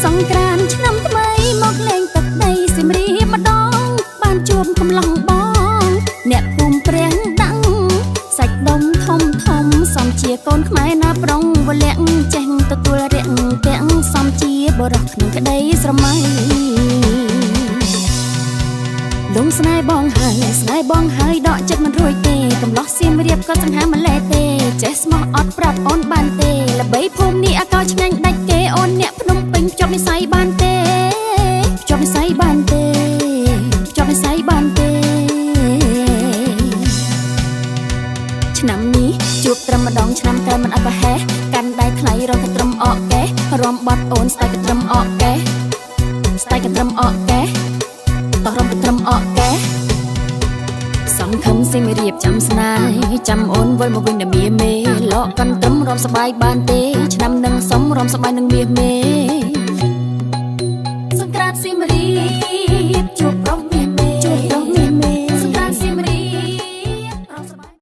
សង្ក្រានต์ឆ្នាំថ្មីមកលេងទឹកដីសៀមរាបម្ដងបានជួបកំឡុងបងអ្នកភូមិព្រះដឹងសាច់ដុំធំធំសំជាកូនខ្មែរណាប្រុងវលាក់ចេះទទួលរាក់ទាំងសំជាបរោះក្នុងក្ដីស្រមៃលងស្នេហ៍បងហើយដកចិត្តមិនរួចទេកំឡោះសៀមរាបក៏សង្ហាម្លេះទេចេះស្មោះអត់ប្រាប់អូនបានទេល្បីភូមិនេះអាកោឆ្ងាញ់ដាច់គេអូនអ្នកភ្នំពេញចប់និស័យបានទេចប់និស័យបានទេចប់និស័យបានទេឆ្នាំនេះជួបត្រឹមម្ដងឆ្នាំក្រោយមិនអត់ប្រហែសកាន់ដៃថ្លៃរកត្រឹមអកកេះរំបាត់អូនស្ដាយកត្រឹមអកកេះស្ដាយកត្រឹមអកកេះតោះរំកត្រឹមអកកេះសង្ឃឹមសៀមរាបចាំស្នេហ៍ចាំអូនវិលមកវិញដល់មាសមេលកកាន់ត្រឹមរំសបាយបានទេឆ្នាំនឹងសុំរំសបាយនឹងមាសមេសង្ក្រាន្តសៀមរាបជួប